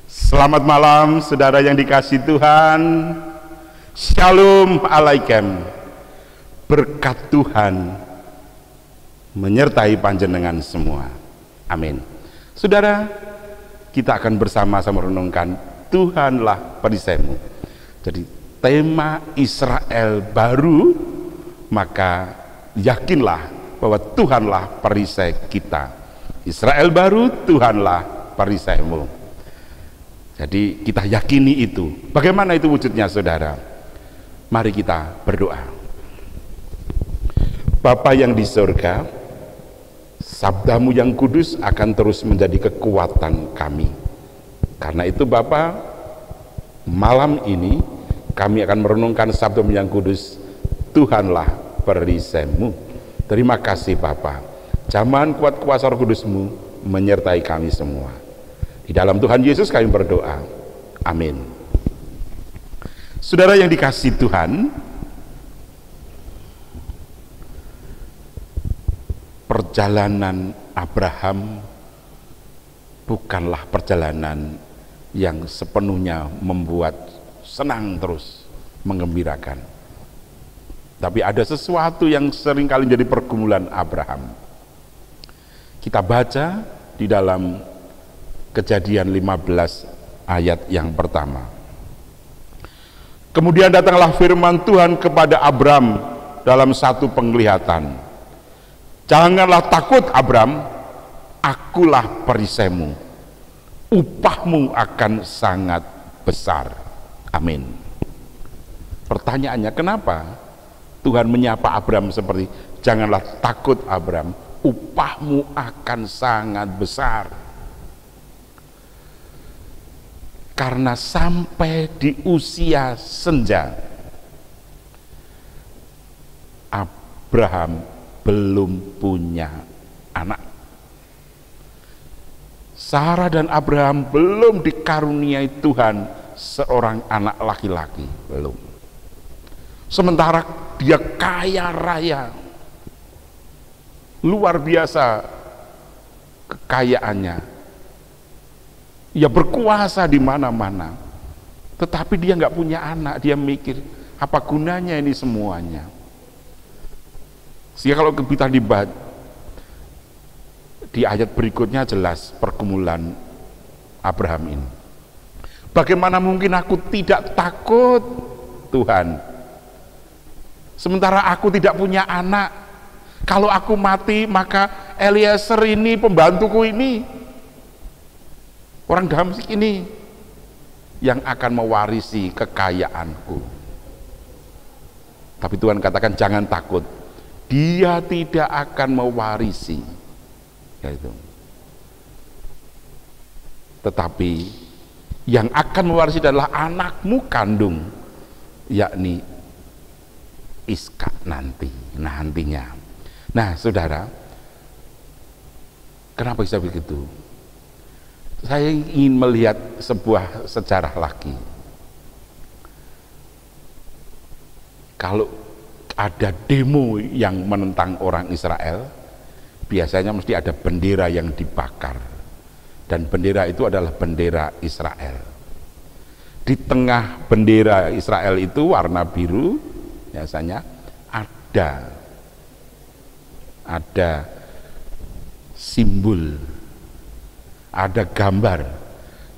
Selamat malam saudara yang dikasihi Tuhan. Shalom alaikum. Berkat Tuhan menyertai panjenengan semua. Amin. Saudara, kita akan bersama-sama renungkan Tuhanlah perisaimu. Jadi tema Israel baru, maka yakinlah bahwa Tuhanlah perisai kita. Israel baru, Tuhanlah perisaimu. Jadi kita yakini itu. Bagaimana itu wujudnya, saudara? Mari kita berdoa. Bapa yang di surga, sabdamu yang kudus akan terus menjadi kekuatan kami. Karena itu Bapa, malam ini kami akan merenungkan sabdamu yang kudus, Tuhanlah perisaimu. Terima kasih Bapa. Jamahan kuat kuasa Roh Kudus-Mu menyertai kami semua. Di dalam Tuhan Yesus kami berdoa. Amin. Saudara yang dikasihi Tuhan, perjalanan Abraham bukanlah perjalanan yang sepenuhnya membuat senang terus, menggembirakan. Tapi ada sesuatu yang seringkali menjadi pergumulan Abraham. Kita baca di dalam Kejadian 15 ayat yang pertama. Kemudian datanglah firman Tuhan kepada Abram dalam satu penglihatan. Janganlah takut Abram, akulah perisaimu. Upahmu akan sangat besar. Amin. Pertanyaannya, kenapa Tuhan menyapa Abram seperti janganlah takut Abram, upahmu akan sangat besar? Karena sampai di usia senja Abraham belum punya anak. Sarah dan Abraham belum dikaruniai Tuhan seorang anak laki-laki, belum. Sementara dia kaya raya, luar biasa kekayaannya. Ia berkuasa di mana-mana, tetapi dia nggak punya anak. Dia mikir, apa gunanya ini semuanya? Sehingga kalau kita dibaca di ayat berikutnya jelas pergumulan Abraham ini. Bagaimana mungkin aku tidak takut Tuhan, sementara aku tidak punya anak? Kalau aku mati, maka Eliezer ini, pembantuku ini, orang Damsyik ini yang akan mewarisi kekayaanku. Tapi Tuhan katakan jangan takut, dia tidak akan mewarisi, yaitu. Tetapi yang akan mewarisi adalah anakmu kandung, yakni Iskak nantinya. Nah saudara, kenapa bisa begitu? Saya ingin melihat sebuah sejarah lagi. Kalau ada demo yang menentang orang Israel, biasanya mesti ada bendera yang dibakar, dan bendera itu adalah bendera Israel. Di tengah bendera Israel itu warna biru, biasanya ada simbol, ada gambar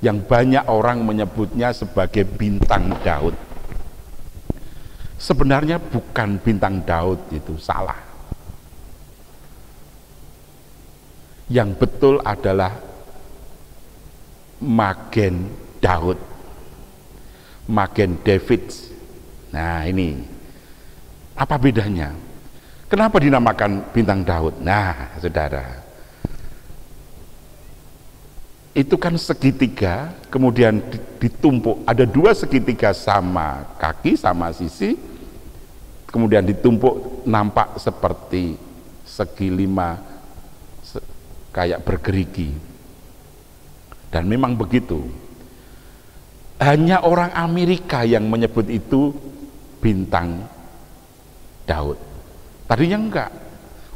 yang banyak orang menyebutnya sebagai bintang Daud. Sebenarnya bukan bintang Daud, itu salah. Yang betul adalah Magen Daud, Magen David. Nah ini apa bedanya? Kenapa dinamakan bintang Daud? Nah saudara, itu kan segitiga, kemudian ditumpuk, ada dua segitiga sama kaki, sama sisi, kemudian ditumpuk, nampak seperti segi lima, kayak bergerigi. Dan memang begitu. Hanya orang Amerika yang menyebut itu bintang Daud. Tadinya enggak,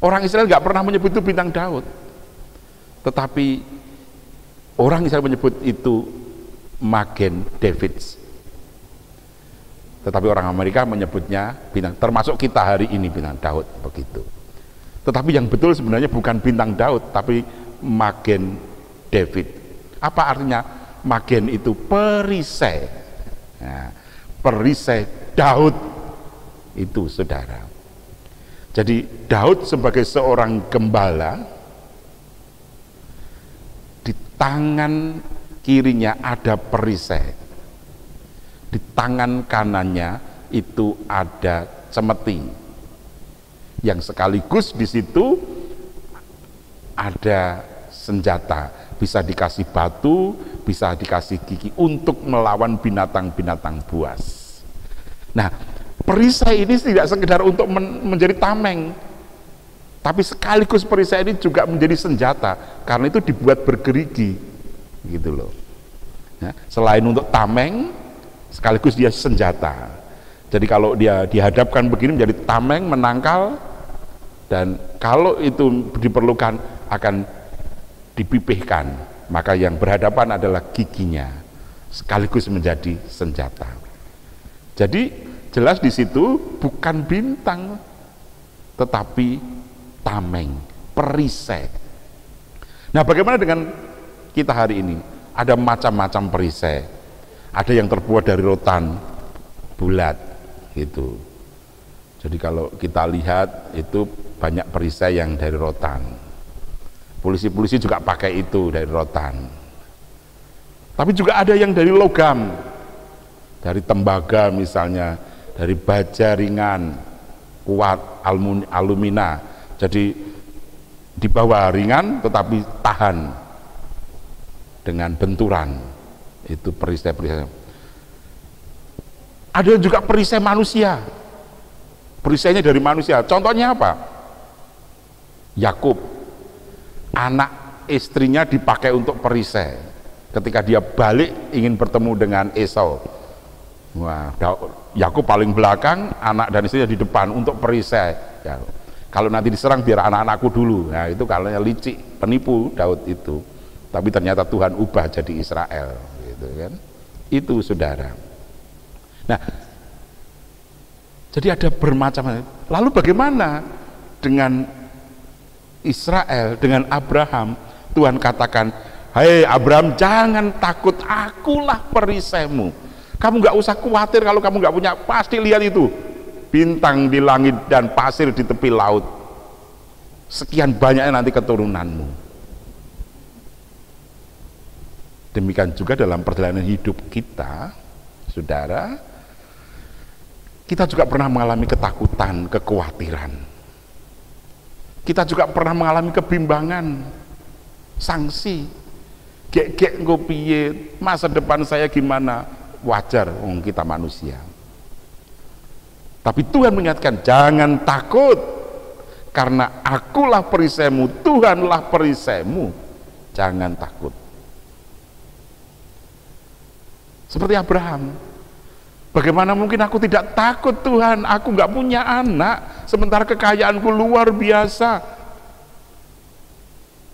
orang Israel enggak pernah menyebut itu bintang Daud, tetapi orang Israel menyebut itu Magen David. Tetapi orang Amerika menyebutnya bintang, termasuk kita hari ini bintang Daud begitu. Tetapi yang betul sebenarnya bukan bintang Daud, tapi Magen David. Apa artinya? Magen itu perisai. Nah, perisai Daud itu, saudara. Jadi Daud sebagai seorang gembala, di tangan kirinya ada perisai, di tangan kanannya itu ada cemeti, yang sekaligus di situ ada senjata, bisa dikasih batu, bisa dikasih gigi untuk melawan binatang-binatang buas. Nah, perisai ini tidak sekedar untuk menjadi tameng, tapi sekaligus perisai ini juga menjadi senjata, karena itu dibuat bergerigi, gitu loh. Ya, selain untuk tameng, sekaligus dia senjata. Jadi kalau dia dihadapkan begini menjadi tameng, menangkal, dan kalau itu diperlukan akan dipipihkan, maka yang berhadapan adalah giginya, sekaligus menjadi senjata. Jadi jelas di situ bukan bintang, tetapi tameng, perisai. Nah, bagaimana dengan kita hari ini? Ada macam-macam perisai. Ada yang terbuat dari rotan bulat, gitu. Jadi kalau kita lihat itu banyak perisai yang dari rotan. Polisi-polisi juga pakai itu dari rotan. Tapi juga ada yang dari logam, dari tembaga misalnya, dari baja ringan, kuat, alumina. Jadi di bawah ringan tetapi tahan dengan benturan. Itu perisai-perisai. Ada juga perisai manusia. Perisainya dari manusia. Contohnya apa? Yakub, anak istrinya dipakai untuk perisai ketika dia balik ingin bertemu dengan Esau. Wah, Yakub paling belakang, anak dan istrinya di depan untuk perisai. Ya, kalau nanti diserang biar anak-anakku dulu. Nah, itu kalau licik, penipu Daud itu. Tapi ternyata Tuhan ubah jadi Israel, gitu kan? Itu, saudara. Nah, jadi ada bermacam. Lalu bagaimana dengan Israel, dengan Abraham? Tuhan katakan, "Hei Abraham, jangan takut, akulah perisaimu. Kamu nggak usah khawatir kalau kamu nggak punya, pasti lihat itu bintang di langit dan pasir di tepi laut. Sekian banyaknya nanti keturunanmu." Demikian juga dalam perjalanan hidup kita, saudara, kita juga pernah mengalami ketakutan, kekhawatiran. Kita juga pernah mengalami kebimbangan, sanksi, gek-gek ngopiye, masa depan saya gimana? Wajar, kita manusia. Tapi Tuhan mengingatkan, jangan takut, karena akulah perisaimu, Tuhanlah perisaimu, jangan takut. Seperti Abraham, bagaimana mungkin aku tidak takut Tuhan, aku nggak punya anak, sementara kekayaanku luar biasa.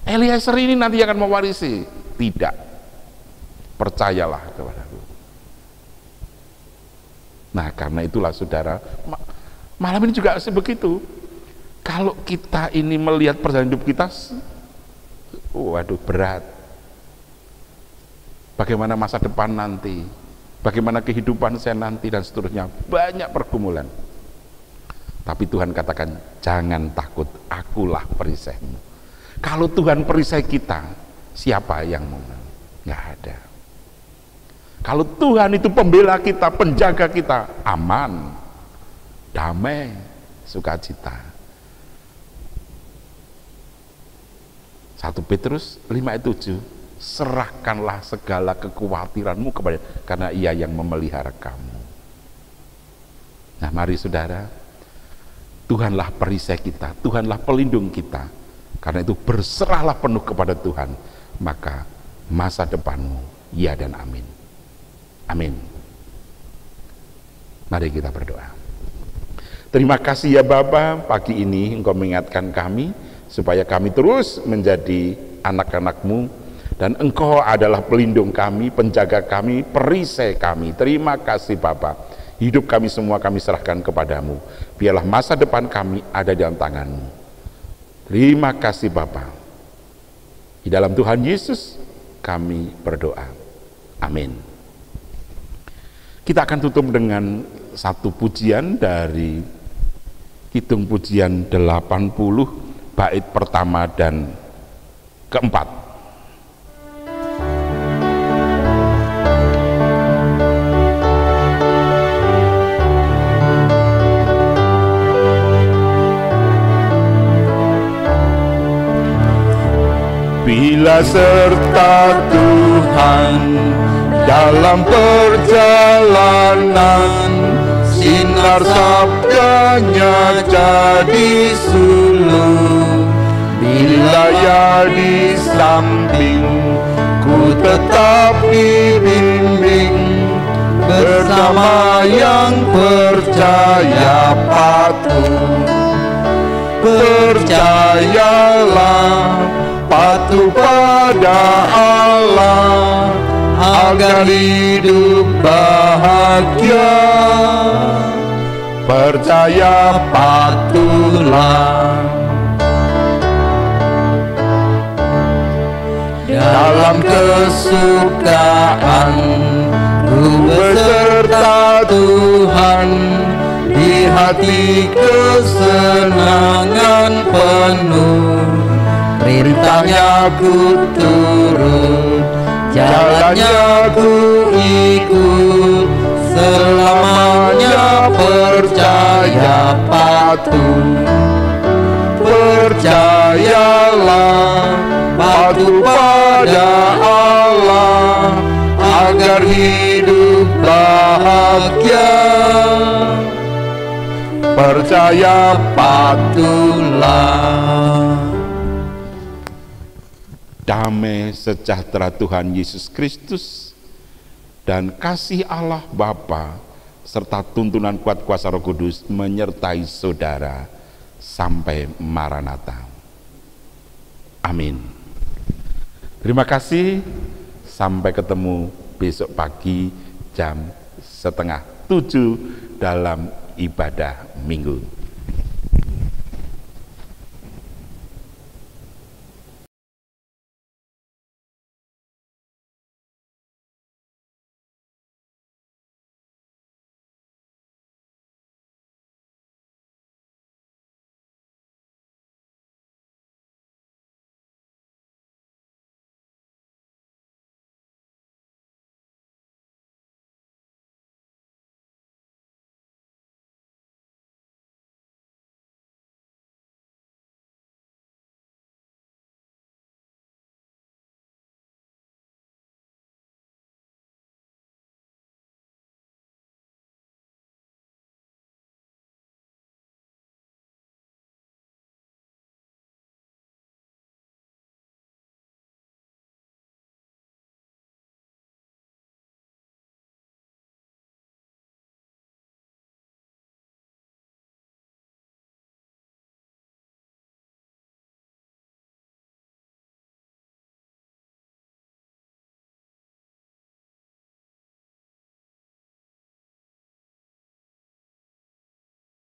Eliezer ini nanti akan mewarisi. Tidak, percayalah kepadaku. Nah, karena itulah saudara, malam ini juga sebegitu. Kalau kita ini melihat perjalanan hidup kita, waduh berat. Bagaimana masa depan nanti, bagaimana kehidupan saya nanti, dan seterusnya, banyak pergumulan. Tapi Tuhan katakan, jangan takut, akulah perisaimu. Kalau Tuhan perisai kita, siapa yang mau? Nggak ada. Kalau Tuhan itu pembela kita, penjaga kita, aman, damai, sukacita. 1 Petrus 5:7, serahkanlah segala kekhawatiranmu kepada, karena Ia yang memelihara kamu. Nah, mari saudara, Tuhanlah perisai kita, Tuhanlah pelindung kita. Karena itu berserahlah penuh kepada Tuhan, maka masa depanmu ya dan amin. Amin. Mari kita berdoa. Terima kasih ya Bapa, pagi ini Engkau mengingatkan kami supaya kami terus menjadi anak-anak-Mu Dan Engkau adalah pelindung kami, penjaga kami, perisai kami. Terima kasih Bapa. Hidup kami semua kami serahkan kepadamu. Biarlah masa depan kami ada di dalam tanganmu. Terima kasih Bapa. Di dalam Tuhan Yesus kami berdoa. Amin. Kita akan tutup dengan satu pujian dari Kidung Pujian 80, bait pertama dan keempat. Bila serta Tuhan dalam perjalanan, sinar sabdanya jadi suluh. Bila ya di samping, ku tetap dibimbing, bersama yang percaya patuh. Percayalah, patuh pada Allah, agar hidup bahagia. Percaya, patuhlah. Dalam kesukaan ku beserta Tuhan, di hati kesenangan penuh. Perintahnya ku turut, jalannya ku ikut, selamanya percaya patuh. Percayalah, patuh pada Allah, agar hidup bahagia. Percaya, patuhlah. Damai sejahtera Tuhan Yesus Kristus dan kasih Allah Bapa serta tuntunan kuat kuasa Roh Kudus menyertai saudara sampai Maranatha. Amin. Terima kasih. Sampai ketemu besok pagi jam 6:30 dalam ibadah minggu.